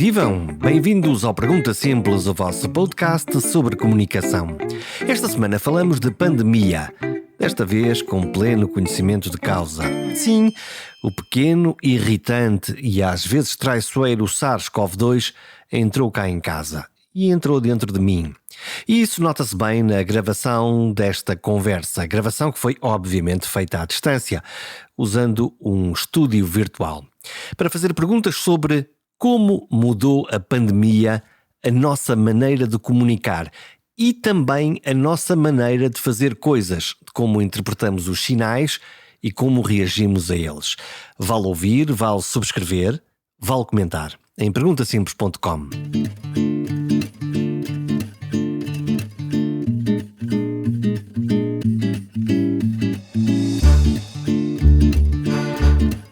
Vivam! Bem-vindos ao Pergunta Simples, o vosso podcast sobre comunicação. Esta semana falamos de pandemia, desta vez com pleno conhecimento de causa. Sim, o pequeno, irritante e às vezes traiçoeiro SARS-CoV-2 entrou cá em casa e entrou dentro de mim. E isso nota-se bem na gravação desta conversa, gravação que foi obviamente feita à distância, usando um estúdio virtual, para fazer perguntas sobre como mudou a pandemia a nossa maneira de comunicar e também a nossa maneira de fazer coisas, de como interpretamos os sinais e como reagimos a eles. Vale ouvir, vale subscrever, vale comentar em perguntasimples.com.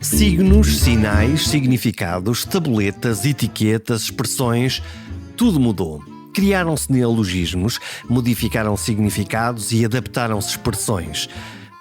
Signos, sinais, significados, tabuletas, etiquetas, expressões, tudo mudou. Criaram-se neologismos, modificaram significados e adaptaram-se expressões.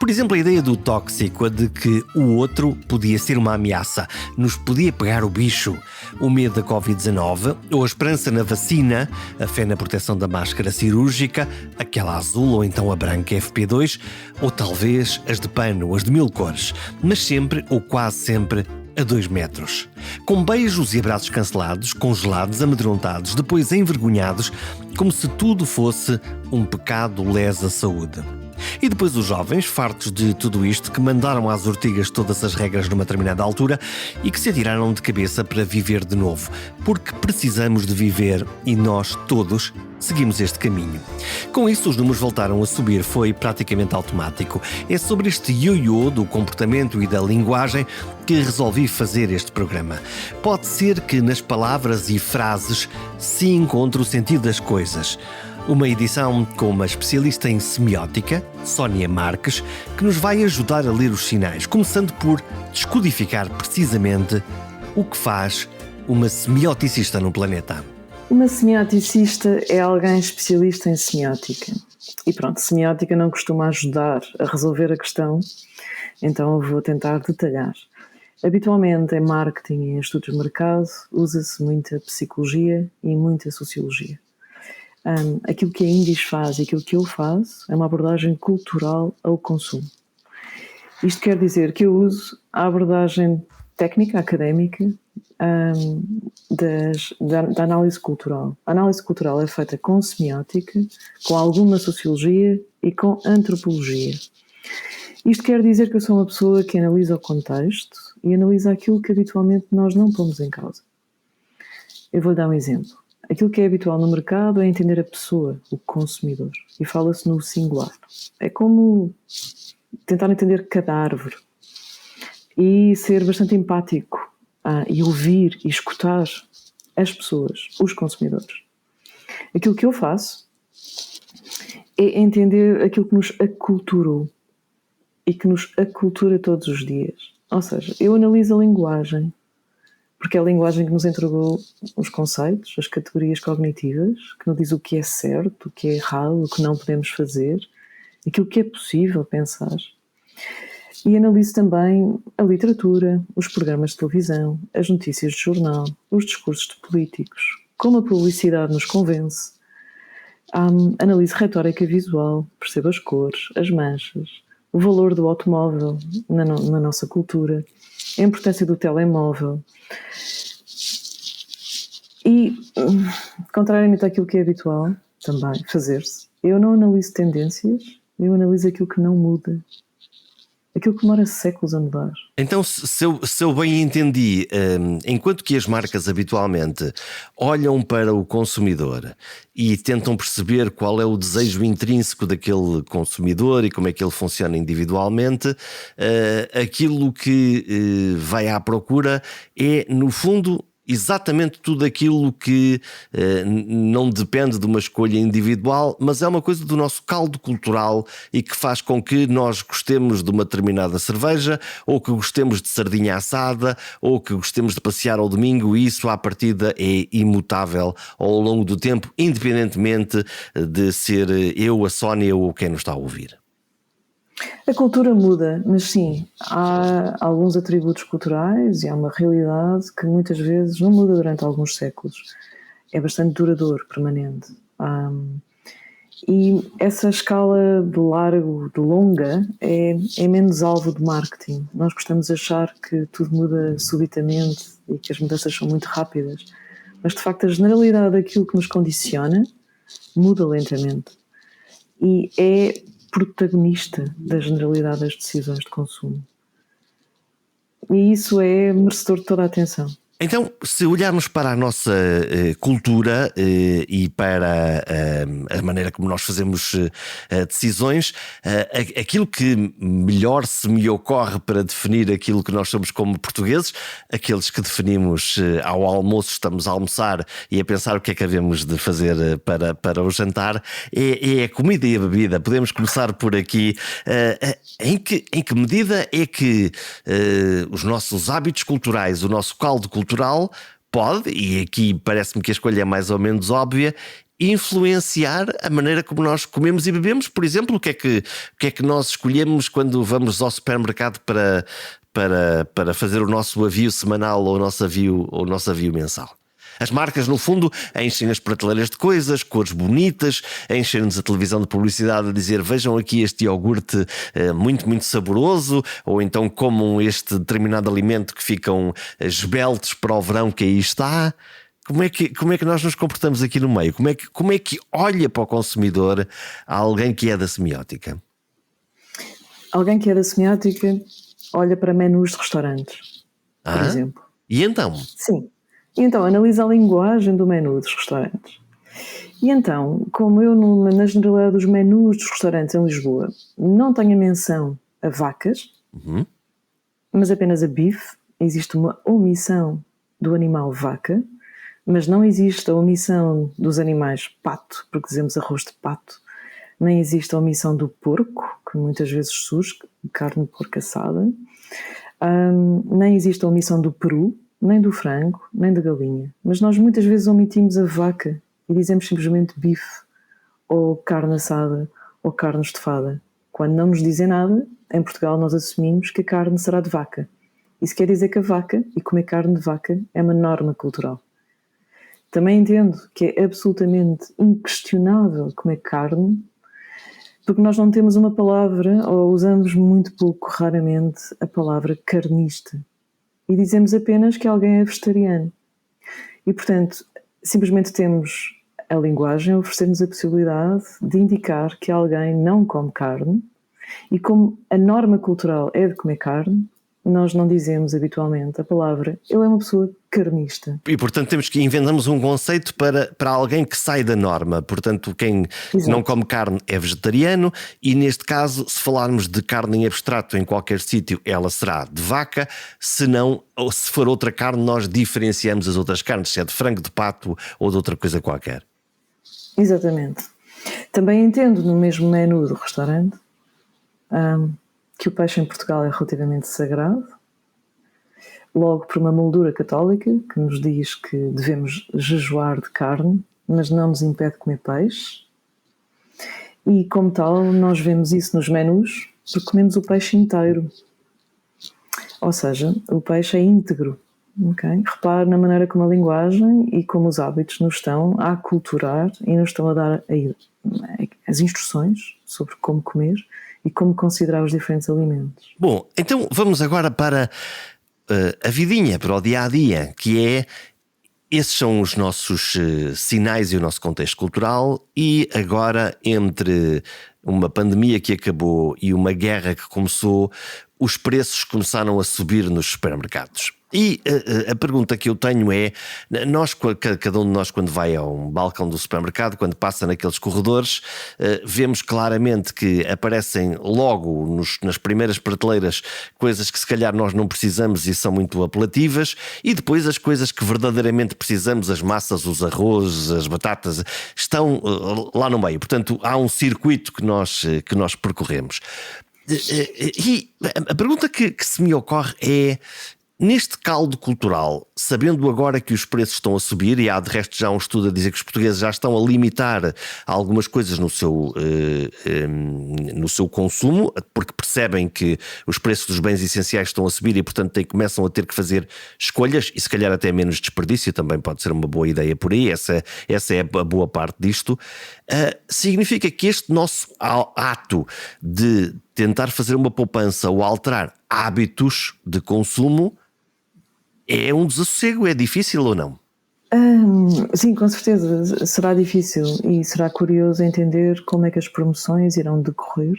Por exemplo, a ideia do tóxico, a de que o outro podia ser uma ameaça, nos podia pegar o bicho, o medo da Covid-19, ou a esperança na vacina, a fé na proteção da máscara cirúrgica, aquela azul ou então a branca FP2, ou talvez as de pano, as de 1000 cores, mas sempre ou quase sempre a 2 metros. Com beijos e abraços cancelados, congelados, amedrontados, depois envergonhados, como se tudo fosse um pecado lesa saúde. E depois os jovens, fartos de tudo isto, que mandaram às ortigas todas as regras numa determinada altura e que se atiraram de cabeça para viver de novo, porque precisamos de viver e nós todos seguimos este caminho. Com isso, os números voltaram a subir, foi praticamente automático. É sobre este ioiô do comportamento e da linguagem que resolvi fazer este programa. Pode ser que nas palavras e frases se encontre o sentido das coisas. Uma edição com uma especialista em semiótica, Sónia Marques, que nos vai ajudar a ler os sinais, começando por descodificar precisamente o que faz uma semioticista no planeta. Uma semioticista é alguém especialista em semiótica. E pronto, semiótica não costuma ajudar a resolver a questão, então eu vou tentar detalhar. Habitualmente em marketing e em estudos de mercado usa-se muita psicologia e muita sociologia. Aquilo que a Indis faz e aquilo que eu faço é uma abordagem cultural ao consumo. Isto quer dizer que eu uso a abordagem técnica, académica, da análise cultural. A análise cultural é feita com semiótica, com alguma sociologia e com antropologia. Isto quer dizer que eu sou uma pessoa que analisa o contexto e analisa aquilo que habitualmente nós não pomos em causa. Eu vou dar um exemplo. Aquilo que é habitual no mercado é entender a pessoa, o consumidor, e fala-se no singular. É como tentar entender cada árvore e ser bastante empático e ouvir e escutar as pessoas, os consumidores. Aquilo que eu faço é entender aquilo que nos aculturou e que nos acultura todos os dias. Ou seja, eu analiso a linguagem, porque é a linguagem que nos entregou os conceitos, as categorias cognitivas, que nos diz o que é certo, o que é errado, o que não podemos fazer, aquilo que é possível pensar. E analiso também a literatura, os programas de televisão, as notícias de jornal, os discursos de políticos, como a publicidade nos convence. Analiso retórica visual, percebo as cores, as manchas, o valor do automóvel na nossa cultura, a importância do telemóvel. E, contrariamente àquilo que é habitual também fazer-se, eu não analiso tendências, eu analiso aquilo que não muda, aquilo que demora séculos a mudar. Então, se eu bem entendi, enquanto que as marcas habitualmente olham para o consumidor e tentam perceber qual é o desejo intrínseco daquele consumidor e como é que ele funciona individualmente, aquilo que vai à procura é, no fundo, exatamente tudo aquilo que não depende de uma escolha individual, mas é uma coisa do nosso caldo cultural e que faz com que nós gostemos de uma determinada cerveja, ou que gostemos de sardinha assada, ou que gostemos de passear ao domingo, e isso à partida é imutável ao longo do tempo, independentemente de ser eu, a Sónia ou quem nos está a ouvir. A cultura muda, mas sim, há alguns atributos culturais e há uma realidade que muitas vezes não muda durante alguns séculos. É bastante duradouro, permanente. E essa escala de largo, de longa, é menos alvo de marketing. Nós gostamos de achar que tudo muda subitamente e que as mudanças são muito rápidas. Mas, de facto, a generalidade daquilo que nos condiciona muda lentamente. E é protagonista da generalidade das decisões de consumo. E isso é merecedor de toda a atenção. Então, se olharmos para a nossa cultura e para a maneira como nós fazemos decisões, aquilo que melhor se me ocorre para definir aquilo que nós somos como portugueses, aqueles que definimos ao almoço, estamos a almoçar e a pensar o que é que havemos de fazer para o jantar, é a comida e a bebida. Podemos começar por aqui. Em que medida é que os nossos hábitos culturais, o nosso caldo cultural pode, e aqui parece-me que a escolha é mais ou menos óbvia, influenciar a maneira como nós comemos e bebemos? Por exemplo, o que é que nós escolhemos quando vamos ao supermercado para fazer o nosso avio semanal ou o nosso avio mensal? As marcas, no fundo, enchem as prateleiras de coisas, cores bonitas, enchem-nos a televisão de publicidade a dizer: vejam aqui este iogurte muito, muito saboroso, ou então comam este determinado alimento que ficam esbeltos para o verão que aí está. Como é que nós nos comportamos aqui no meio? Como é que olha para o consumidor alguém que é da semiótica? Alguém que é da semiótica olha para menus de restaurantes, por exemplo. E então? Sim. E então analisa a linguagem do menu dos restaurantes. E então, como eu na generalidade dos menus dos restaurantes em Lisboa não tenho a menção a vacas, mas apenas a bife, existe uma omissão do animal vaca, mas não existe a omissão dos animais pato, porque dizemos arroz de pato, nem existe a omissão do porco, que muitas vezes surge, carne de porco assada, nem existe a omissão do peru, nem do frango, nem da galinha. Mas nós muitas vezes omitimos a vaca e dizemos simplesmente bife, ou carne assada, ou carne estofada. Quando não nos dizem nada, em Portugal nós assumimos que a carne será de vaca. Isso quer dizer que a vaca e comer carne de vaca é uma norma cultural. Também entendo que é absolutamente inquestionável comer carne, porque nós não temos uma palavra, ou usamos muito pouco, raramente, a palavra carnista. E dizemos apenas que alguém é vegetariano. E, portanto, simplesmente temos a linguagem a oferecer-nos a possibilidade de indicar que alguém não come carne, e como a norma cultural é de comer carne, nós não dizemos habitualmente a palavra ele é uma pessoa carnista. E, portanto, inventamos um conceito para alguém que sai da norma. Portanto, quem não come carne é vegetariano, e neste caso, se falarmos de carne em abstrato em qualquer sítio, ela será de vaca. Se não, ou se for outra carne, nós diferenciamos as outras carnes, se é de frango, de pato ou de outra coisa qualquer. Exatamente. Também entendo no mesmo menu do restaurante que o peixe em Portugal é relativamente sagrado, logo por uma moldura católica que nos diz que devemos jejuar de carne, mas não nos impede de comer peixe. E como tal, nós vemos isso nos menus, porque comemos o peixe inteiro. Ou seja, o peixe é íntegro. Okay? Repare na maneira como a linguagem e como os hábitos nos estão a aculturar e nos estão a dar as instruções sobre como comer e como considerar os diferentes alimentos. Bom, então vamos agora para a vidinha, para o dia-a-dia, que é... Esses são os nossos sinais e o nosso contexto cultural, e agora, entre uma pandemia que acabou e uma guerra que começou, os preços começaram a subir nos supermercados. E a pergunta que eu tenho é, cada um de nós, quando vai a um balcão do supermercado, quando passa naqueles corredores, vemos claramente que aparecem logo nas primeiras prateleiras coisas que se calhar nós não precisamos e são muito apelativas, e depois as coisas que verdadeiramente precisamos, as massas, os arroz, as batatas, estão lá no meio. Portanto, há um circuito que nós percorremos. E a pergunta que se me ocorre é: Neste caldo cultural, sabendo agora que os preços estão a subir, e há de resto já um estudo a dizer que os portugueses já estão a limitar algumas coisas no seu consumo, porque percebem que os preços dos bens essenciais estão a subir e, portanto, começam a ter que fazer escolhas, e se calhar até menos desperdício, também pode ser uma boa ideia por aí, essa é a boa parte disto. Significa que este nosso ato de tentar fazer uma poupança ou alterar hábitos de consumo é um desassossego, é difícil ou não? Sim, com certeza será difícil e será curioso entender como é que as promoções irão decorrer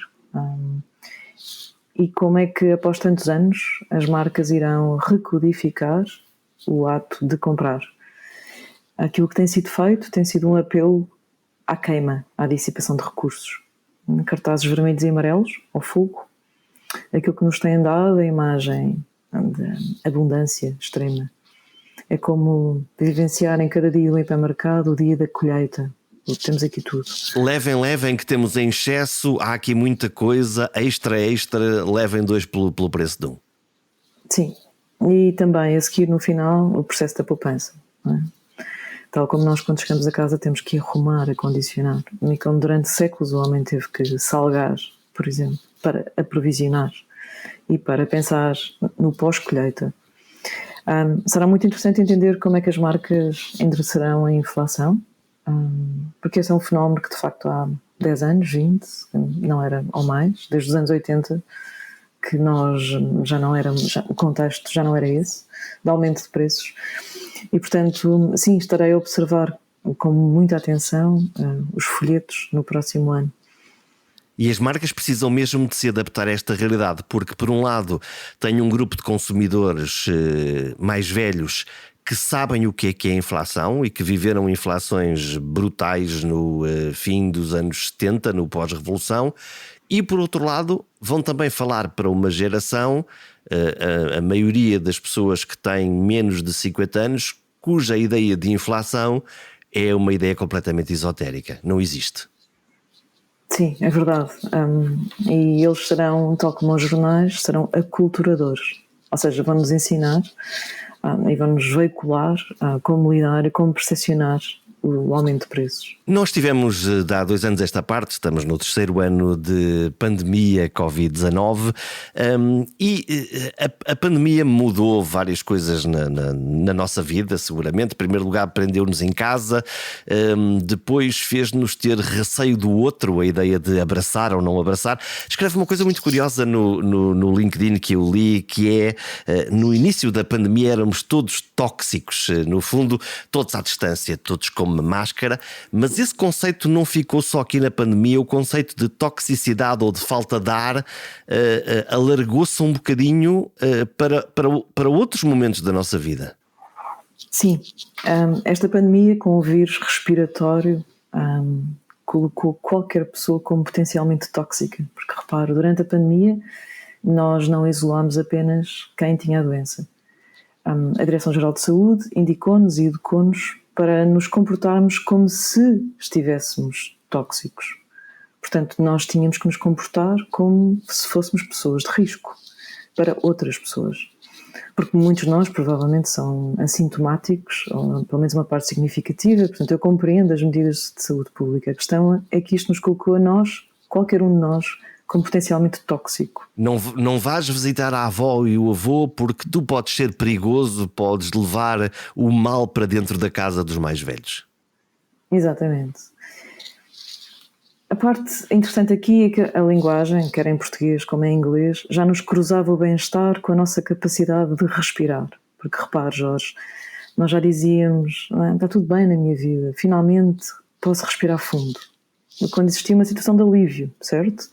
e como é que após tantos anos as marcas irão recodificar o ato de comprar. Aquilo que tem sido feito tem sido um apelo à queima, à dissipação de recursos. Cartazes vermelhos e amarelos, ao fogo, aquilo que nos tem dado a imagem de abundância extrema. É como vivenciar em cada dia do hipermercado o dia da colheita. Temos aqui tudo. Levem, que temos em excesso, há aqui muita coisa, extra, levem 2 pelo preço de 1. Sim, e também a seguir no final o processo da poupança. Não é? Tal como nós quando chegamos a casa temos que arrumar, acondicionar. E como durante séculos o homem teve que salgar, por exemplo, para aprovisionar e para pensar no pós-colheita. Será muito interessante entender como é que as marcas endereçarão a inflação, porque esse é um fenómeno que de facto há 10 anos, 20, não era ou mais, desde os anos 80, que nós já não éramos, o contexto já não era esse, de aumento de preços. E portanto, sim, estarei a observar com muita atenção os folhetos no próximo ano. E as marcas precisam mesmo de se adaptar a esta realidade, porque por um lado tem um grupo de consumidores mais velhos que sabem o que é a inflação e que viveram inflações brutais no fim dos anos 70, no pós-revolução, e por outro lado vão também falar para uma geração, a maioria das pessoas que têm menos de 50 anos, cuja ideia de inflação é uma ideia completamente esotérica, não existe. Sim, é verdade. E eles serão, tal como os jornais, serão aculturadores. Ou seja, vão-nos ensinar e vão-nos veicular como lidar e como percepcionar o aumento de preços. Nós tivemos há 2 anos esta parte, estamos no 3º ano de pandemia Covid-19 e a pandemia mudou várias coisas na nossa vida, seguramente. Em primeiro lugar, prendeu-nos em casa, depois fez-nos ter receio do outro, a ideia de abraçar ou não abraçar. Escreve uma coisa muito curiosa no LinkedIn que eu li, que é, no início da pandemia éramos todos tóxicos, no fundo, todos à distância, todos com máscara, mas esse conceito não ficou só aqui na pandemia. O conceito de toxicidade ou de falta de ar alargou-se um bocadinho para outros momentos da nossa vida. Sim, esta pandemia com o vírus respiratório colocou qualquer pessoa como potencialmente tóxica, porque reparo, durante a pandemia nós não isolámos apenas quem tinha a doença. A Direção-Geral de Saúde indicou-nos e educou-nos para nos comportarmos como se estivéssemos tóxicos. Portanto, nós tínhamos que nos comportar como se fôssemos pessoas de risco para outras pessoas. Porque muitos de nós provavelmente são assintomáticos, ou pelo menos uma parte significativa, portanto eu compreendo as medidas de saúde pública. A questão é que isto nos colocou a nós, qualquer um de nós, como potencialmente tóxico. Não vais visitar a avó e o avô porque tu podes ser perigoso, podes levar o mal para dentro da casa dos mais velhos. Exatamente. A parte interessante aqui é que a linguagem, quer em português como em inglês, já nos cruzava o bem-estar com a nossa capacidade de respirar. Porque repare, Jorge, nós já dizíamos, está tudo bem na minha vida, finalmente posso respirar fundo. Quando existia uma situação de alívio, certo?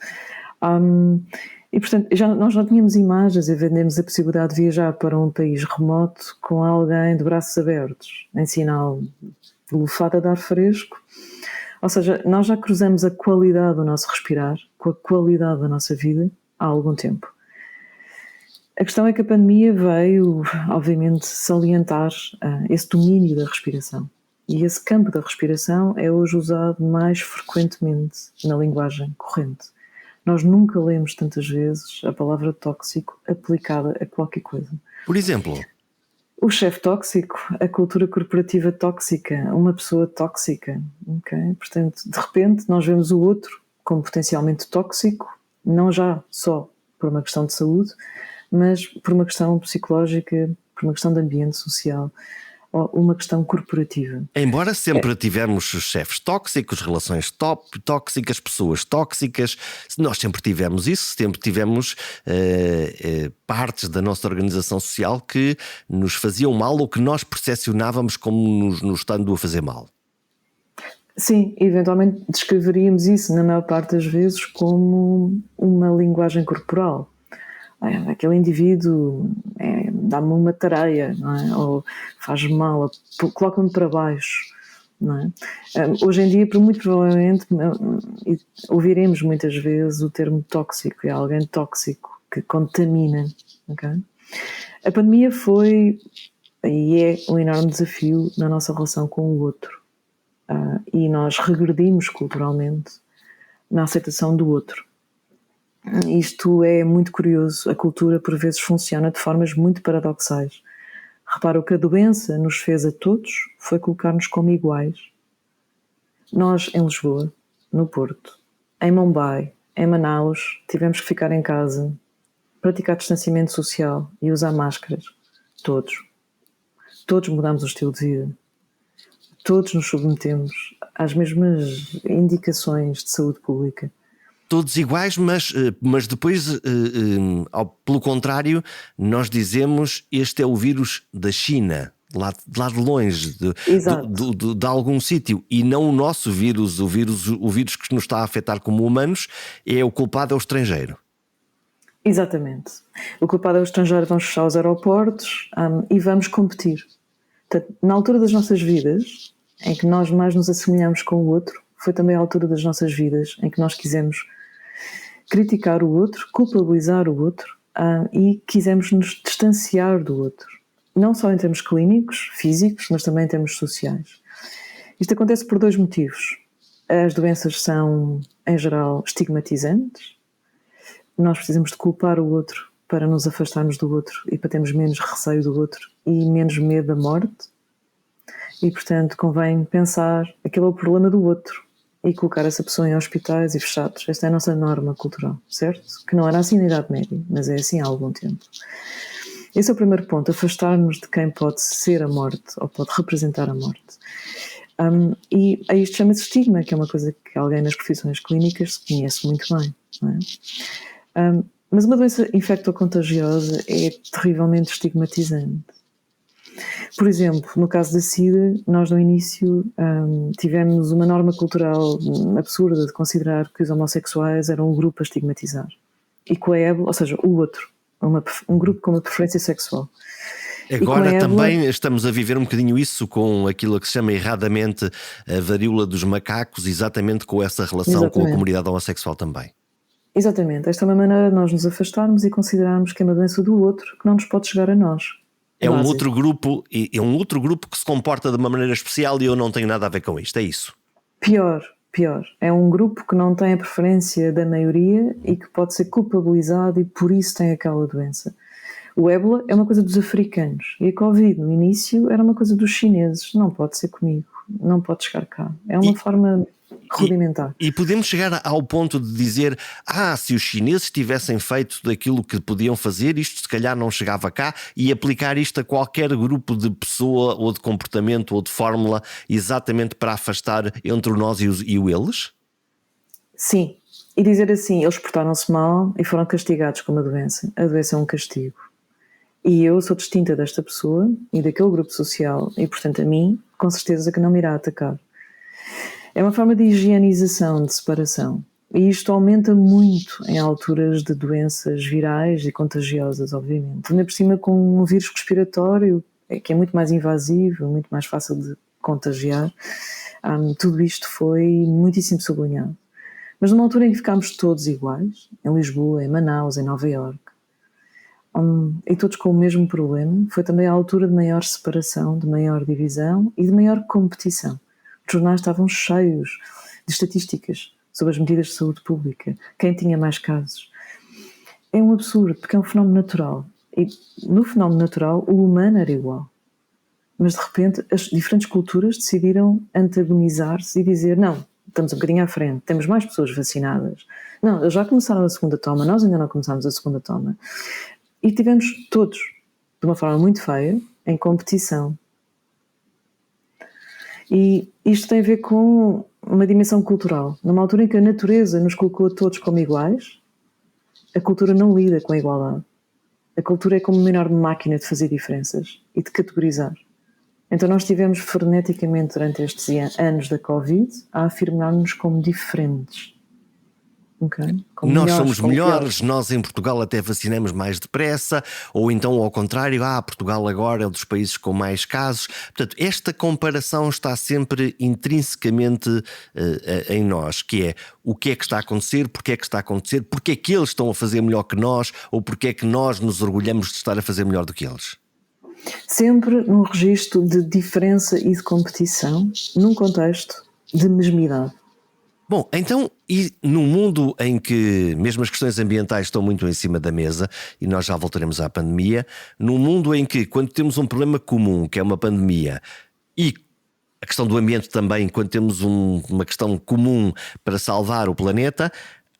E portanto nós já tínhamos imagens e vendemos a possibilidade de viajar para um país remoto com alguém de braços abertos, em sinal de lufada de ar fresco. Ou seja, nós já cruzamos a qualidade do nosso respirar com a qualidade da nossa vida há algum tempo. A questão é que a pandemia veio, obviamente, salientar esse domínio da respiração. E esse campo da respiração é hoje usado mais frequentemente na linguagem corrente. Nós nunca lemos tantas vezes a palavra tóxico aplicada a qualquer coisa. Por exemplo? O chefe tóxico, a cultura corporativa tóxica, uma pessoa tóxica, ok? Portanto, de repente nós vemos o outro como potencialmente tóxico, não já só por uma questão de saúde, mas por uma questão psicológica, por uma questão de ambiente social, ou uma questão corporativa. Embora sempre tivemos chefes tóxicos, relações tóxicas, pessoas tóxicas, nós sempre tivemos isso, sempre tivemos partes da nossa organização social que nos faziam mal ou que nós percepcionávamos como nos estando a fazer mal. Sim, eventualmente descreveríamos isso, na maior parte das vezes, como uma linguagem corporal. Aquele indivíduo dá-me uma tareia, não é? Ou faz mal, ou coloca-me para baixo, não é? Hoje em dia, muito provavelmente, ouviremos muitas vezes o termo tóxico, é alguém tóxico, que contamina. Okay? A pandemia foi e é um enorme desafio na nossa relação com o outro. E nós regredimos culturalmente na aceitação do outro. Isto é muito curioso. A cultura por vezes funciona de formas muito paradoxais. Repara, o que a doença nos fez a todos foi colocar-nos como iguais. Nós em Lisboa, no Porto, em Mumbai, em Manaus, tivemos que ficar em casa, praticar distanciamento social e usar máscaras. Todos mudamos o estilo de vida. Todos nos submetemos às mesmas indicações de saúde pública. Todos iguais, mas depois, pelo contrário, nós dizemos este é o vírus da China, lá de longe, de algum sítio, e não o nosso vírus, o vírus que nos está a afetar como humanos, é o culpado, é o estrangeiro. Exatamente. O culpado é o estrangeiro, vamos fechar os aeroportos e vamos competir. Portanto, na altura das nossas vidas, em que nós mais nos assemelhamos com o outro, foi também a altura das nossas vidas em que nós quisemos criticar o outro, culpabilizar o outro e quisemos nos distanciar do outro. Não só em termos clínicos, físicos, mas também em termos sociais. Isto acontece por dois motivos. As doenças são, em geral, estigmatizantes. Nós precisamos de culpar o outro para nos afastarmos do outro e para termos menos receio do outro e menos medo da morte. E, portanto, convém pensar aquele é o problema do outro e colocar essa pessoa em hospitais e fechados. Esta é a nossa norma cultural, certo? Que não era assim na Idade Média, mas é assim há algum tempo. Esse é o primeiro ponto, afastar-nos de quem pode ser a morte ou pode representar a morte. E a isto chama-se estigma, que é uma coisa que alguém nas profissões clínicas se conhece muito bem. Não é? Mas uma doença infecto-contagiosa é terrivelmente estigmatizante. Por exemplo, no caso da SIDA, nós no início tivemos uma norma cultural absurda de considerar que os homossexuais eram um grupo a estigmatizar. E com a ébola, ou seja, o outro, um grupo com uma preferência sexual. Agora também estamos a viver um bocadinho isso com aquilo que se chama erradamente a varíola dos macacos, exatamente com essa relação com a comunidade homossexual também. Exatamente. Esta é uma maneira de nós nos afastarmos e considerarmos que é uma doença do outro que não nos pode chegar a nós. É um outro grupo que se comporta de uma maneira especial e eu não tenho nada a ver com isto, é isso? Pior. É um grupo que não tem a preferência da maioria e que pode ser culpabilizado e por isso tem aquela doença. O ébola é uma coisa dos africanos e a Covid no início era uma coisa dos chineses. Não pode ser comigo, não pode chegar cá. É uma forma rudimentar. E podemos chegar ao ponto de dizer se os chineses tivessem feito daquilo que podiam fazer, isto se calhar não chegava cá, e aplicar isto a qualquer grupo de pessoa ou de comportamento ou de fórmula exatamente para afastar entre o nós e o eles? Sim, e dizer assim, eles portaram-se mal e foram castigados com uma doença. A doença é um castigo. E eu sou distinta desta pessoa e daquele grupo social e, portanto, a mim, com certeza que não me irá atacar. É uma forma de higienização, de separação. E isto aumenta muito em alturas de doenças virais e contagiosas, obviamente. Ainda por cima com um vírus respiratório, que é muito mais invasivo, muito mais fácil de contagiar. Tudo isto foi muitíssimo sublinhado. Mas numa altura em que ficámos todos iguais, em Lisboa, em Manaus, em Nova Iorque, e todos com o mesmo problema, foi também a altura de maior separação, de maior divisão e de maior competição. Os jornais estavam cheios de estatísticas sobre as medidas de saúde pública, quem tinha mais casos. É um absurdo, porque é um fenómeno natural E no fenómeno natural, o humano era igual. Mas de repente as diferentes culturas decidiram antagonizar-se e dizer: não, estamos um bocadinho à frente, temos mais pessoas vacinadas. Não, eles já começaram a segunda toma, nós ainda não começámos a segunda toma. E tivemos todos, de uma forma muito feia, em competição. E isto tem a ver com uma dimensão cultural. Numa altura em que a natureza nos colocou a todos como iguais, a cultura não lida com a igualdade. A cultura é como uma enorme máquina de fazer diferenças e de categorizar. Então nós estivemos freneticamente durante estes anos da Covid a afirmar-nos como diferentes. Okay? Como nós melhores, somos como melhores, piores. nós em Portugal até vacinamos mais depressa, ou então ao contrário, Portugal agora é um dos países com mais casos. Portanto, esta comparação está sempre intrinsecamente em nós, que é o que é que está a acontecer, porque é que está a acontecer, porque é que eles estão a fazer melhor que nós, ou porque é que nós nos orgulhamos de estar a fazer melhor do que eles. Sempre num registro de diferença e de competição, num contexto de mesmidade. Bom, então, e num mundo em que mesmo as questões ambientais estão muito em cima da mesa, e nós já voltaremos à pandemia, num mundo em que, quando temos um problema comum, que é uma pandemia, e a questão do ambiente também, quando temos uma questão comum para salvar o planeta,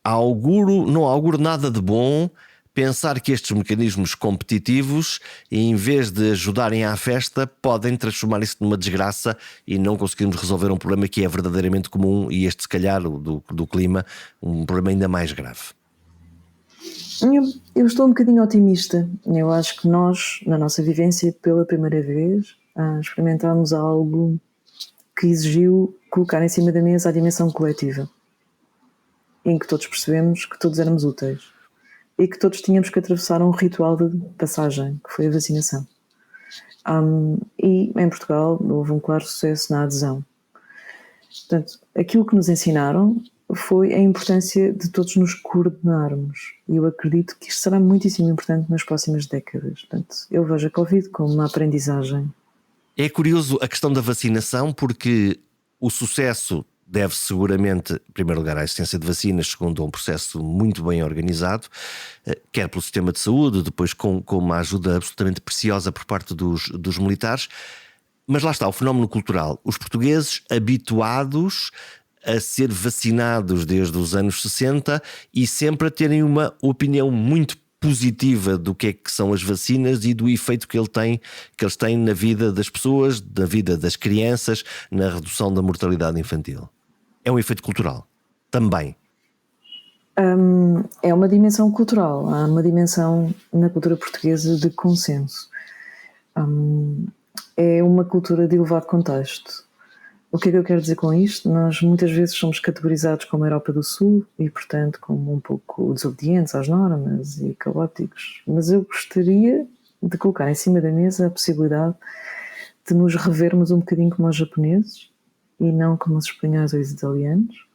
não auguro nada de bom pensar que estes mecanismos competitivos, em vez de ajudarem à festa, podem transformar isso numa desgraça e não conseguirmos resolver um problema que é verdadeiramente comum, e este, se calhar, do clima, um problema ainda mais grave. Eu estou um bocadinho otimista. Eu acho que nós, na nossa vivência, pela primeira vez, experimentámos algo que exigiu colocar em cima da mesa a dimensão coletiva, em que todos percebemos que todos éramos úteis e que todos tínhamos que atravessar um ritual de passagem, que foi a vacinação. E em Portugal houve um claro sucesso na adesão. Portanto, aquilo que nos ensinaram foi a importância de todos nos coordenarmos. E eu acredito que isto será muitíssimo importante nas próximas décadas. Portanto, eu vejo a Covid como uma aprendizagem. É curioso a questão da vacinação, porque o sucesso deve seguramente, em primeiro lugar, à existência de vacinas, segundo, a um processo muito bem organizado, quer pelo sistema de saúde, depois com uma ajuda absolutamente preciosa por parte dos militares. Mas lá está, o fenómeno cultural. Os portugueses habituados a ser vacinados desde os anos 60 e sempre a terem uma opinião muito positiva do que é que são as vacinas e do efeito que eles têm na vida das pessoas, na vida das crianças, na redução da mortalidade infantil. É um efeito cultural também. É uma dimensão cultural. Há uma dimensão na cultura portuguesa de consenso. É uma cultura de elevado contexto. O que é que eu quero dizer com isto? Nós muitas vezes somos categorizados como a Europa do Sul e, portanto, como um pouco desobedientes às normas e caóticos. Mas eu gostaria de colocar em cima da mesa a possibilidade de nos revermos um bocadinho como os japoneses e não como os espanhóis ou os italianos.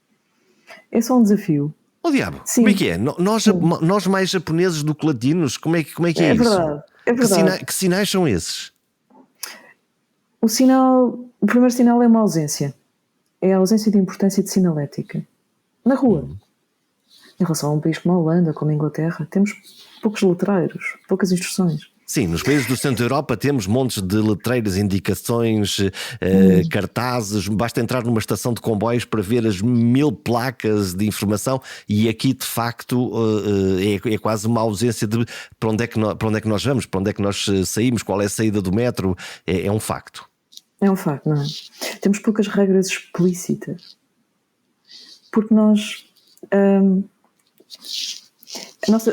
É só um desafio. Oh diabo, Sim. como é que é? Nós mais japoneses do que latinos? Como é que é isso? Verdade, é verdade. Que sinais são esses? O primeiro sinal é uma ausência. É a ausência de importância de sinalética. Na rua. Em relação a um país como a Holanda, como a Inglaterra, temos poucos letreiros, poucas instruções. Sim, nos países do centro da Europa temos montes de letreiros, indicações, cartazes. Basta entrar numa estação de comboios para ver as 1000 placas de informação, e aqui de facto é quase uma ausência de para onde é que nós vamos, para onde é que nós saímos, qual é a saída do metro. É um facto. É um facto, não é? Temos poucas regras explícitas. Porque nós...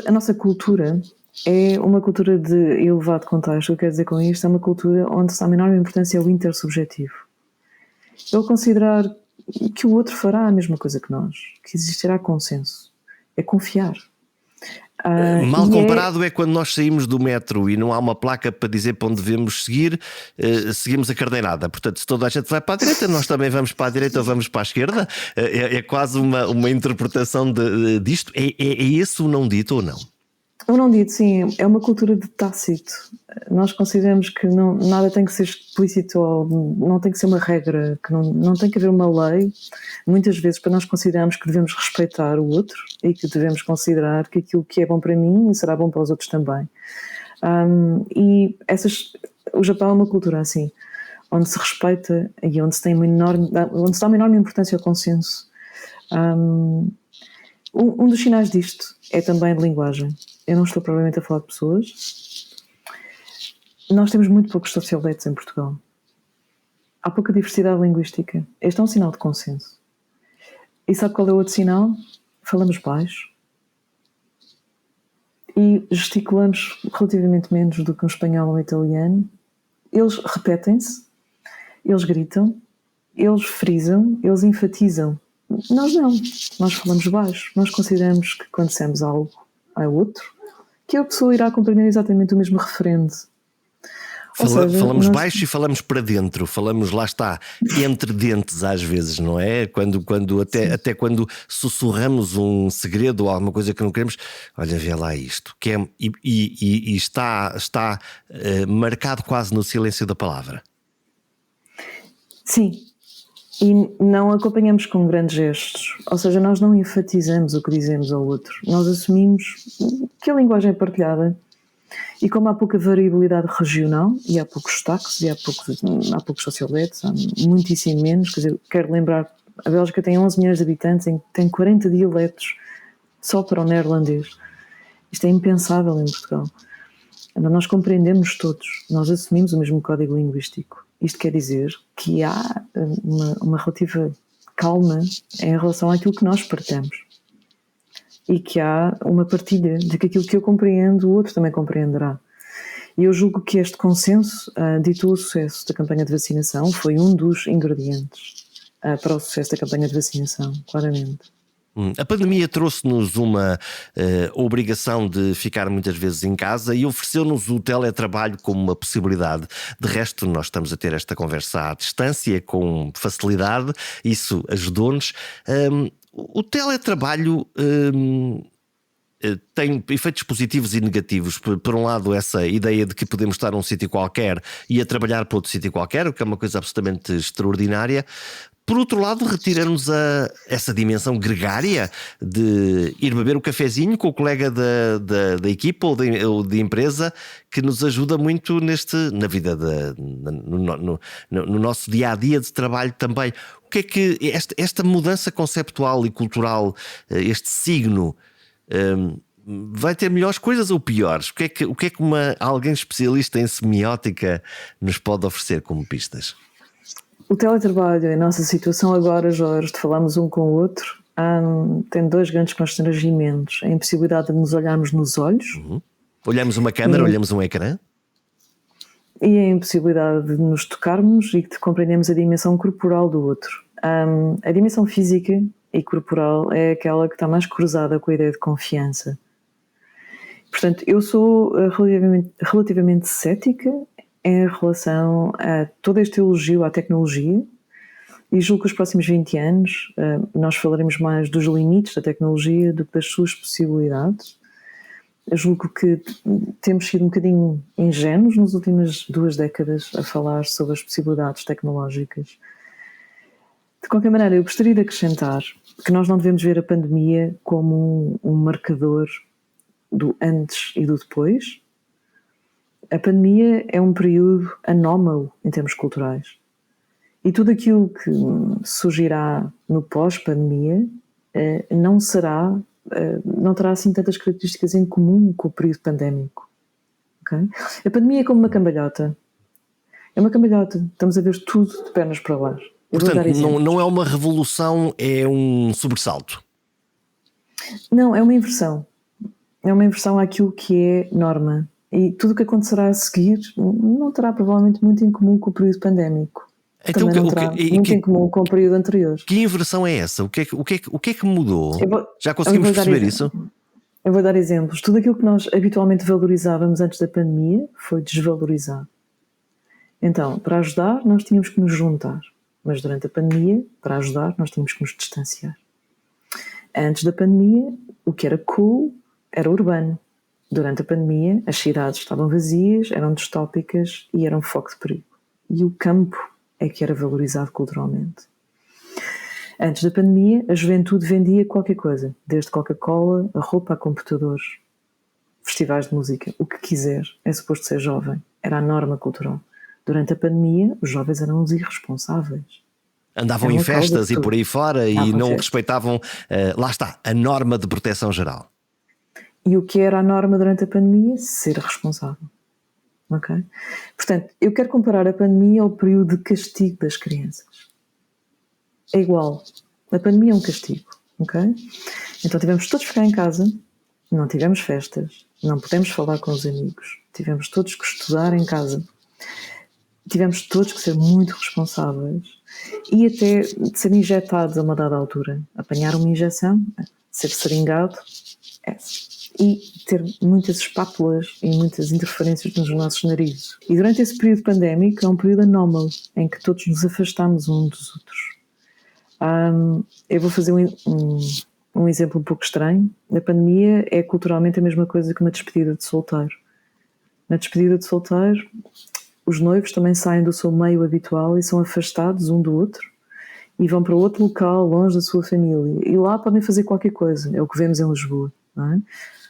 a nossa cultura é uma cultura de elevado contexto. O que eu quero dizer com isto é uma cultura onde está a enorme importância o intersubjetivo. Eu considerar que o outro fará a mesma coisa que nós, que existirá consenso. É confiar. Mal comparado é quando nós saímos do metro e não há uma placa para dizer para onde devemos seguir, seguimos a carneirada. Portanto, se toda a gente vai para a direita, nós também vamos para a direita ou vamos para a esquerda. É quase uma interpretação disto. É esse o não dito ou não? O não dito, sim, é uma cultura de tácito. Nós consideramos que nada tem que ser explícito, ou não tem que ser uma regra, que não tem que haver uma lei, muitas vezes, para nós considerarmos que devemos respeitar o outro e que devemos considerar que aquilo que é bom para mim será bom para os outros também. O Japão é uma cultura assim, onde se respeita e onde se dá uma enorme importância ao consenso. Um dos sinais disto é também a linguagem. Eu não estou provavelmente a falar de pessoas. Nós temos muito poucos socioletos em Portugal. Há pouca diversidade linguística. Este é um sinal de consenso. E sabe qual é o outro sinal? Falamos baixo. E gesticulamos relativamente menos do que um espanhol ou um italiano. Eles repetem-se, eles gritam, eles frisam, eles enfatizam. Nós não. Nós falamos baixo. Nós consideramos que quando dissemos algo a outro, que a pessoa irá compreender exatamente o mesmo referente. Falamos baixo e falamos para dentro, falamos, lá está, entre dentes às vezes, não é? Até quando sussurramos um segredo ou alguma coisa que não queremos, olha, vê lá isto, que é, e está marcado quase no silêncio da palavra. Sim, e não acompanhamos com grandes gestos, ou seja, nós não enfatizamos o que dizemos ao outro, nós assumimos que a linguagem é partilhada. E como há pouca variabilidade regional, e há poucos sotaques, e há poucos socioletos, há muitíssimo menos, quer dizer, quero lembrar, a Bélgica tem 11 milhões de habitantes, tem 40 dialetos só para o neerlandês. Isto é impensável em Portugal. Nós compreendemos todos, nós assumimos o mesmo código linguístico. Isto quer dizer que há uma relativa calma em relação àquilo que nós partilhamos. E que há uma partilha de que aquilo que eu compreendo, o outro também compreenderá. E eu julgo que este consenso ditou o sucesso da campanha de vacinação, foi um dos ingredientes para o sucesso da campanha de vacinação, claramente. A pandemia trouxe-nos uma obrigação de ficar muitas vezes em casa e ofereceu-nos o teletrabalho como uma possibilidade. De resto, nós estamos a ter esta conversa à distância com facilidade, isso ajudou-nos. O teletrabalho tem efeitos positivos e negativos. Por um lado, essa ideia de que podemos estar num sítio qualquer e a trabalhar para outro sítio qualquer, o que é uma coisa absolutamente extraordinária. Por outro lado, retira-nos essa dimensão gregária de ir beber o cafezinho com o colega da equipa ou de empresa, que nos ajuda muito na vida, no nosso dia-a-dia de trabalho também. O que é que esta mudança conceptual e cultural, este signo, vai ter melhores coisas ou piores? O que é que alguém especialista em semiótica nos pode oferecer como pistas? O teletrabalho, a nossa situação agora, Jorge, de falarmos um com o outro, tem dois grandes constrangimentos. A impossibilidade de nos olharmos nos olhos. Uhum. Olhamos uma câmara, olhamos um ecrã. E a impossibilidade de nos tocarmos e de compreendermos a dimensão corporal do outro. A dimensão física e corporal é aquela que está mais cruzada com a ideia de confiança. Portanto, eu sou relativamente cética em relação a todo este elogio à tecnologia e julgo que os próximos 20 anos nós falaremos mais dos limites da tecnologia do que das suas possibilidades. Eu julgo que temos sido um bocadinho ingênuos nas últimas 2 décadas a falar sobre as possibilidades tecnológicas. De qualquer maneira, eu gostaria de acrescentar que nós não devemos ver a pandemia como um marcador do antes e do depois. A pandemia é um período anómalo em termos culturais. E tudo aquilo que surgirá no pós-pandemia não terá assim tantas características em comum com o período pandémico. Okay? A pandemia é como uma cambalhota. É uma cambalhota. Estamos a ver tudo de pernas para baixo. Portanto, não é uma revolução, é um sobressalto. Não, é uma inversão. É uma inversão àquilo que é norma. E tudo o que acontecerá a seguir não terá provavelmente muito em comum com o período pandémico. Então, também não terá muito em comum com o período anterior. Que inversão é essa? O que é que mudou? Já conseguimos perceber isso? Eu vou dar exemplos. Tudo aquilo que nós habitualmente valorizávamos antes da pandemia foi desvalorizado. Então, para ajudar, nós tínhamos que nos juntar. Mas durante a pandemia, para ajudar, nós tínhamos que nos distanciar. Antes da pandemia, o que era cool era urbano. Durante a pandemia, as cidades estavam vazias, eram distópicas e eram foco de perigo. E o campo é que era valorizado culturalmente. Antes da pandemia, a juventude vendia qualquer coisa, desde Coca-Cola, a roupa a computadores. festivais de música, o que quiser, é suposto ser jovem. Era a norma cultural. Durante a pandemia, os jovens eram os irresponsáveis. Andavam em festas e por aí fora e não respeitavam, lá está, a norma de proteção geral. E o que era a norma durante a pandemia? Ser responsável. Ok? Portanto, eu quero comparar a pandemia ao período de castigo das crianças. É igual. A pandemia é um castigo. Ok? Então tivemos todos que ficar em casa, não tivemos festas, não pudemos falar com os amigos, tivemos todos que estudar em casa, tivemos todos que ser muito responsáveis e até de ser injetados a uma dada altura. Apanhar uma injeção, ser seringado, e ter muitas espátulas e muitas interferências nos nossos narizes. E durante esse período pandémico é um período anómalo, em que todos nos afastamos uns dos outros. Eu vou fazer um exemplo um pouco estranho. A pandemia é culturalmente a mesma coisa que uma despedida de solteiro. Na despedida de solteiro, os noivos também saem do seu meio habitual e são afastados um do outro e vão para outro local, longe da sua família. E lá podem fazer qualquer coisa. É o que vemos em Lisboa, não é?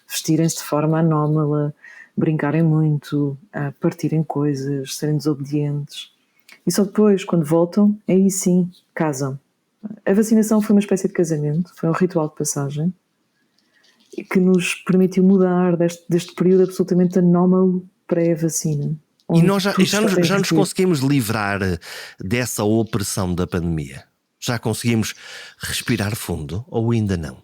Vestirem-se de forma anómala, brincarem muito, partirem coisas, serem desobedientes. E só depois, quando voltam, aí sim, casam. A vacinação foi uma espécie de casamento, foi um ritual de passagem que nos permitiu mudar deste período absolutamente anómalo pré-vacina. E nós já nos conseguimos livrar dessa opressão da pandemia? Já conseguimos respirar fundo ou ainda não?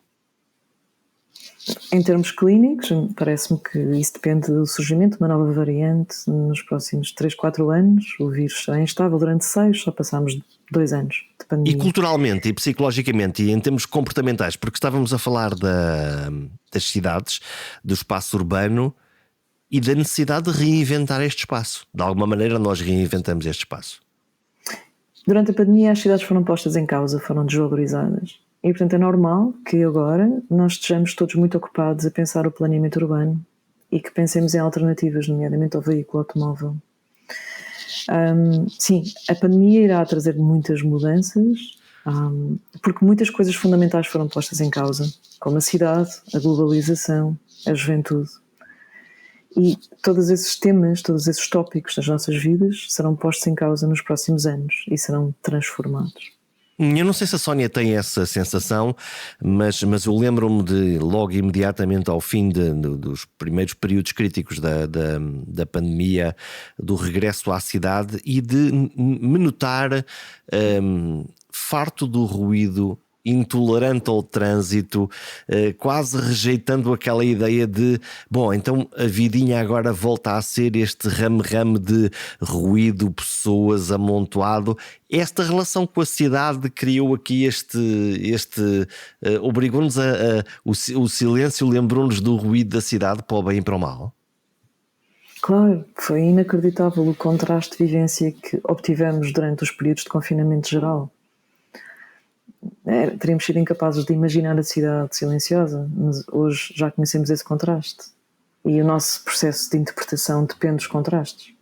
Em termos clínicos, parece-me que isso depende do surgimento de uma nova variante nos próximos 3, 4 anos. O vírus será instável durante 6, só passámos 2 anos de pandemia. E culturalmente e psicologicamente e em termos comportamentais, porque estávamos a falar das cidades, do espaço urbano e da necessidade de reinventar este espaço. De alguma maneira nós reinventamos este espaço. Durante a pandemia as cidades foram postas em causa, foram desvalorizadas. E, portanto, é normal que agora nós estejamos todos muito ocupados a pensar o planeamento urbano e que pensemos em alternativas, nomeadamente ao veículo automóvel. Sim, a pandemia irá trazer muitas mudanças, porque muitas coisas fundamentais foram postas em causa, como a cidade, a globalização, a juventude. E todos esses temas, todos esses tópicos das nossas vidas serão postos em causa nos próximos anos e serão transformados. Eu não sei se a Sónia tem essa sensação, mas eu lembro-me de logo imediatamente ao fim dos primeiros períodos críticos da pandemia, do regresso à cidade e de me notar farto do ruído, intolerante ao trânsito, quase rejeitando aquela ideia de bom, então a vidinha agora volta a ser este rame-rame de ruído, pessoas, amontoado. Esta relação com a cidade criou aqui obrigou-nos o silêncio, lembrou-nos do ruído da cidade para o bem e para o mal. Claro, foi inacreditável o contraste de vivência que obtivemos durante os períodos de confinamento geral. Teríamos sido incapazes de imaginar a cidade silenciosa, mas hoje já conhecemos esse contraste e o nosso processo de interpretação depende dos contrastes.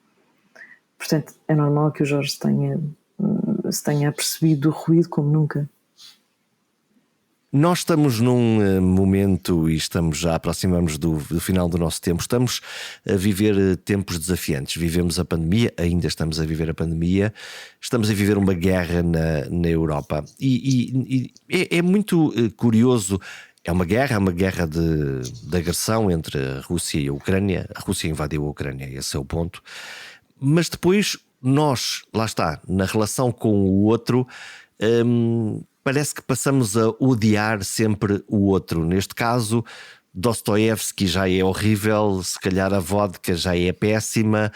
Portanto, é normal que o Jorge se tenha apercebido do ruído como nunca. Nós estamos num momento e já aproximamos do final do nosso tempo. Estamos a viver tempos desafiantes. Vivemos a pandemia, ainda estamos a viver a pandemia. Estamos a viver uma guerra na Europa. E é muito curioso. É uma guerra de agressão entre a Rússia e a Ucrânia. A Rússia invadiu a Ucrânia, esse é o ponto. Mas depois nós, lá está, na relação com o outro... parece que passamos a odiar sempre o outro. Neste caso, Dostoiévski já é horrível, se calhar a vodka já é péssima,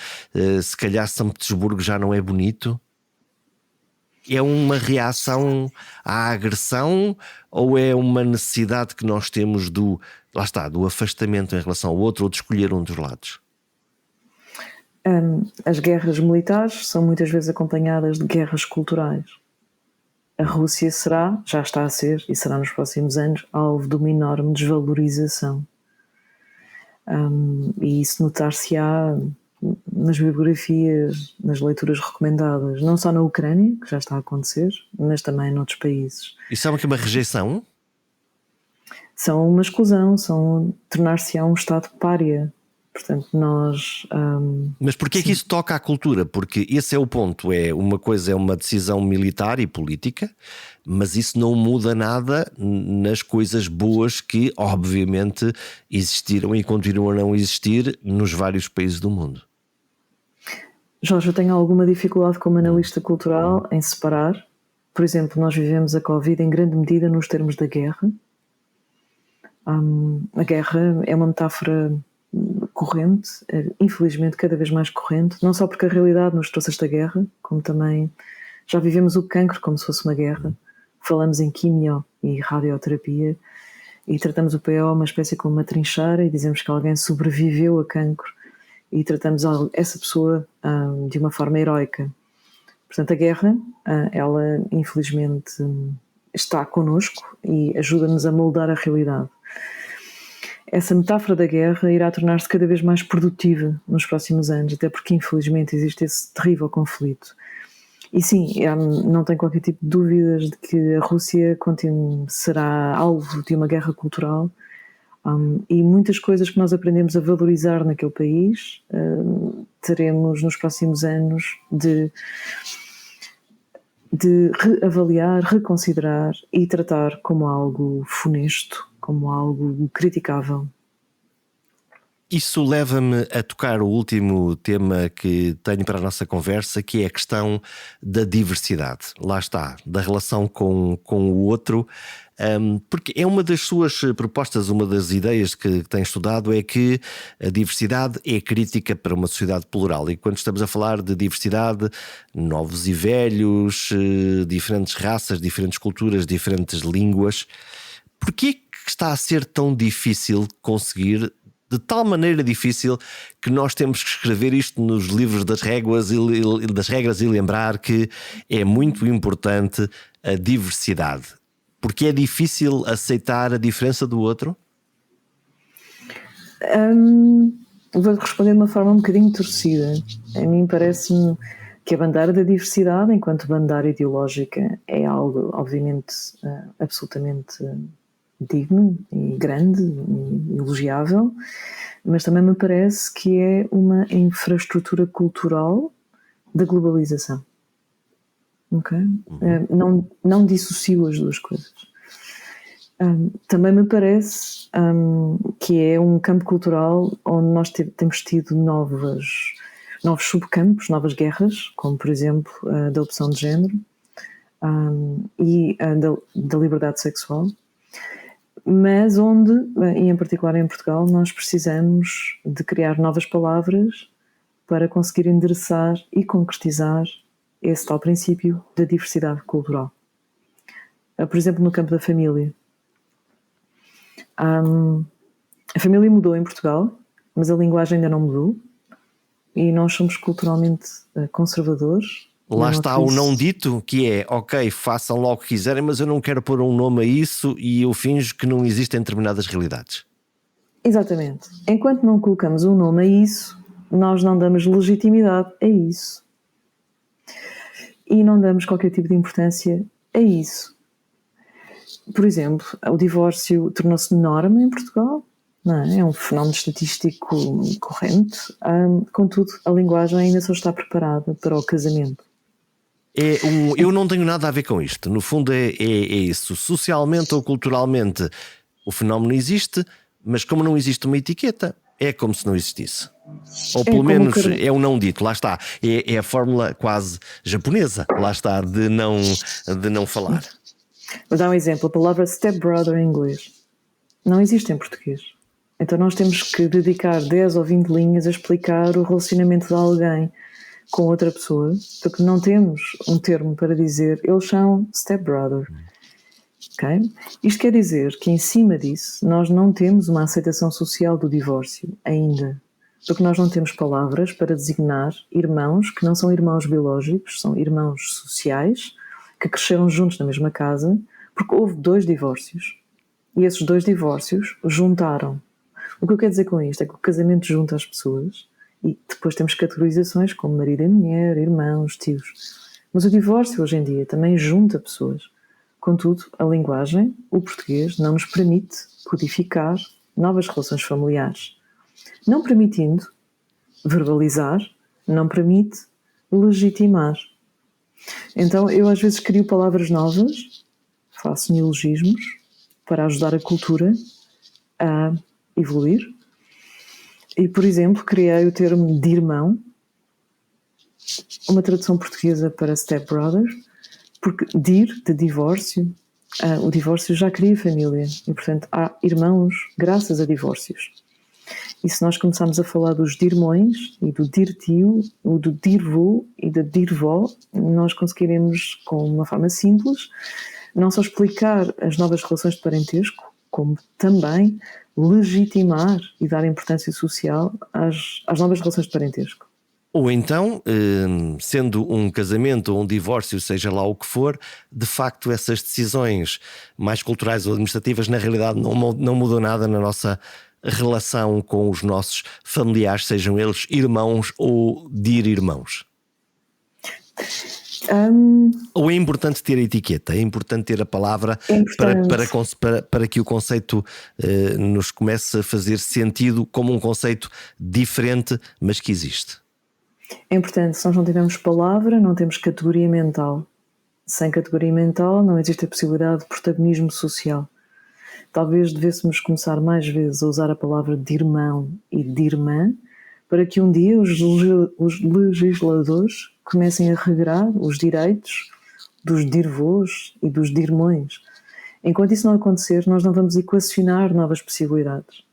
se calhar São Petersburgo já não é bonito. É uma reação à agressão ou é uma necessidade que nós temos do afastamento em relação ao outro ou de escolher um dos lados? As guerras militares são muitas vezes acompanhadas de guerras culturais. A Rússia já está a ser, e será nos próximos anos, alvo de uma enorme desvalorização. E isso notar-se-á nas biografias, nas leituras recomendadas, não só na Ucrânia, que já está a acontecer, mas também noutros países. Isso é uma rejeição? São uma exclusão, tornar-se-á um Estado pária. Portanto, nós... Mas porquê é que isso toca à cultura? Porque esse é o ponto. Uma coisa é uma decisão militar e política, mas isso não muda nada nas coisas boas que, obviamente, existiram e continuam a não existir nos vários países do mundo. Jorge, eu tenho alguma dificuldade como analista cultural em separar. Por exemplo, nós vivemos a Covid em grande medida nos termos da guerra. A guerra é uma metáfora corrente, infelizmente cada vez mais corrente, não só porque a realidade nos trouxe esta guerra, como também já vivemos o cancro como se fosse uma guerra. Falamos em quimio e radioterapia e tratamos o PO uma espécie como uma trincheira e dizemos que alguém sobreviveu a cancro e tratamos essa pessoa de uma forma heroica. Portanto, a guerra, ela infelizmente está connosco e ajuda-nos a moldar a realidade. Essa metáfora da guerra irá tornar-se cada vez mais produtiva nos próximos anos, até porque infelizmente existe esse terrível conflito. E sim, não tenho qualquer tipo de dúvidas de que a Rússia será alvo de uma guerra cultural, e muitas coisas que nós aprendemos a valorizar naquele país teremos nos próximos anos de reavaliar, reconsiderar e tratar como algo funesto, como algo criticável. Isso leva-me a tocar o último tema que tenho para a nossa conversa, que é a questão da diversidade. Lá está, da relação com o outro, porque é uma das suas propostas, uma das ideias que tem estudado é que a diversidade é crítica para uma sociedade plural. E quando estamos a falar de diversidade, novos e velhos, diferentes raças, diferentes culturas, diferentes línguas, porquê que está a ser tão difícil conseguir, de tal maneira difícil, que nós temos que escrever isto nos livros das regras e lembrar que é muito importante a diversidade? Porque é difícil aceitar a diferença do outro? Vou responder de uma forma um bocadinho torcida. A mim parece-me que a bandeira da diversidade, enquanto bandeira ideológica, é algo, obviamente, absolutamente digno e grande e elogiável, mas também me parece que é uma infraestrutura cultural da globalização. Okay? Não dissocio as duas coisas. Também me parece que é um campo cultural onde nós temos tido novos subcampos, novas guerras, como por exemplo a da opção de género e a da liberdade sexual, mas onde, e em particular em Portugal, nós precisamos de criar novas palavras para conseguir endereçar e concretizar esse tal princípio da diversidade cultural. Por exemplo, no campo da família. A família mudou em Portugal, mas a linguagem ainda não mudou e nós somos culturalmente conservadores. Lá está o não dito, que é, ok, façam logo o que quiserem, mas eu não quero pôr um nome a isso e eu finjo que não existem determinadas realidades. Exatamente. Enquanto não colocamos um nome a isso, nós não damos legitimidade a isso. E não damos qualquer tipo de importância a isso. Por exemplo, o divórcio tornou-se norma em Portugal, não é? É um fenómeno estatístico corrente, contudo, a linguagem ainda só está preparada para o casamento. Eu não tenho nada a ver com isto. No fundo é isso. Socialmente ou culturalmente o fenómeno existe, mas como não existe uma etiqueta, é como se não existisse. Ou pelo menos é um não dito, lá está. É a fórmula quase japonesa, lá está, de não falar. Vou dar um exemplo. A palavra stepbrother em inglês não existe em português. Então nós temos que dedicar 10 ou 20 linhas a explicar o relacionamento de alguém com outra pessoa, porque não temos um termo para dizer eles são stepbrother. Okay? Isto quer dizer que em cima disso nós não temos uma aceitação social do divórcio ainda, porque nós não temos palavras para designar irmãos que não são irmãos biológicos, são irmãos sociais que cresceram juntos na mesma casa, porque houve 2 divórcios e esses 2 divórcios juntaram. O que eu quero dizer com isto é que o casamento junta as pessoas e depois temos categorizações como marido e mulher, irmãos, tios. Mas o divórcio hoje em dia também junta pessoas. Contudo, a linguagem, o português, não nos permite codificar novas relações familiares. Não permitindo verbalizar, não permite legitimar. Então eu às vezes crio palavras novas, faço neologismos para ajudar a cultura a evoluir. E, por exemplo, criei o termo de irmão, uma tradução portuguesa para step brother, porque dir, de divórcio, o divórcio já cria família e, portanto, há irmãos graças a divórcios. E se nós começarmos a falar dos dirmões e do dir-tio, o do dir-vô e da dir-vó, nós conseguiremos, com uma forma simples, não só explicar as novas relações de parentesco, como também legitimar e dar importância social às novas relações de parentesco. Ou então, sendo um casamento ou um divórcio, seja lá o que for, de facto essas decisões mais culturais ou administrativas na realidade não mudam nada na nossa relação com os nossos familiares, sejam eles irmãos ou dir-irmãos. Ou é importante ter a etiqueta, é importante ter a palavra para que o conceito nos comece a fazer sentido como um conceito diferente, mas que existe. É importante, se nós não tivermos palavra, não temos categoria mental. Sem categoria mental não existe a possibilidade de protagonismo social. Talvez devêssemos começar mais vezes a usar a palavra de irmão e de irmã para que um dia os legisladores comecem a regrar os direitos dos dirvôs e dos dirmões. Enquanto isso não acontecer, nós não vamos equacionar novas possibilidades.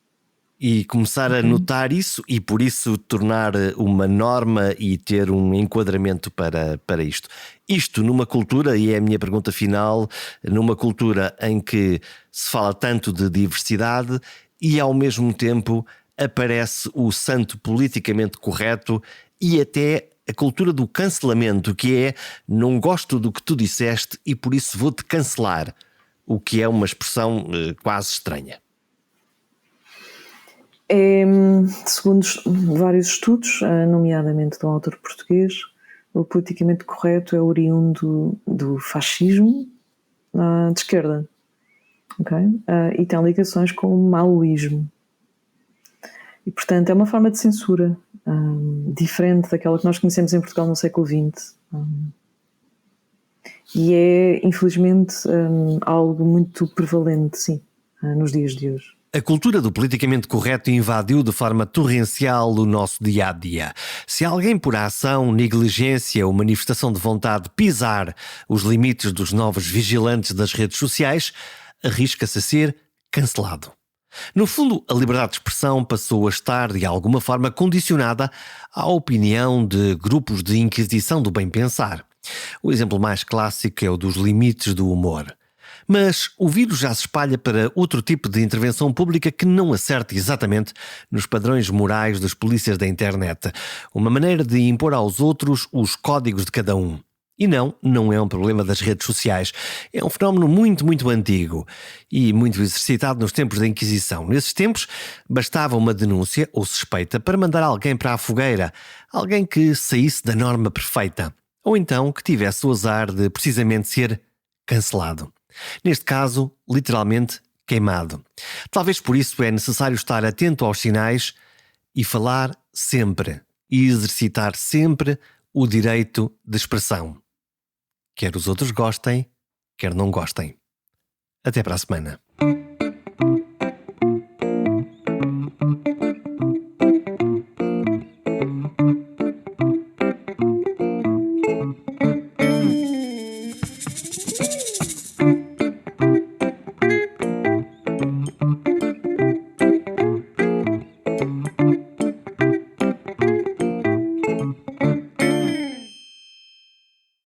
E começar a notar isso e por isso tornar uma norma e ter um enquadramento para isto. Isto numa cultura, e é a minha pergunta final, numa cultura em que se fala tanto de diversidade e ao mesmo tempo aparece o santo politicamente correto e até a cultura do cancelamento, que é não gosto do que tu disseste e por isso vou-te cancelar, o que é uma expressão quase estranha. Segundo vários estudos, nomeadamente de um autor português, o politicamente correto é oriundo do fascismo de esquerda, okay? E tem ligações com o maoísmo. E, portanto, é uma forma de censura diferente daquela que nós conhecemos em Portugal no século XX. E é, infelizmente, algo muito prevalente, sim, nos dias de hoje. A cultura do politicamente correto invadiu de forma torrencial o nosso dia-a-dia. Se alguém por ação, negligência ou manifestação de vontade pisar os limites dos novos vigilantes das redes sociais, arrisca-se a ser cancelado. No fundo, a liberdade de expressão passou a estar de alguma forma condicionada à opinião de grupos de inquisição do bem-pensar. O exemplo mais clássico é o dos limites do humor. Mas o vírus já se espalha para outro tipo de intervenção pública que não acerta exatamente nos padrões morais dos polícias da internet. Uma maneira de impor aos outros os códigos de cada um. E não é um problema das redes sociais. É um fenómeno muito, muito antigo e muito exercitado nos tempos da Inquisição. Nesses tempos, bastava uma denúncia ou suspeita para mandar alguém para a fogueira. Alguém que saísse da norma perfeita. Ou então que tivesse o azar de precisamente ser cancelado. Neste caso, literalmente queimado. Talvez por isso é necessário estar atento aos sinais e falar sempre e exercitar sempre o direito de expressão. Quer os outros gostem, quer não gostem. Até para a semana.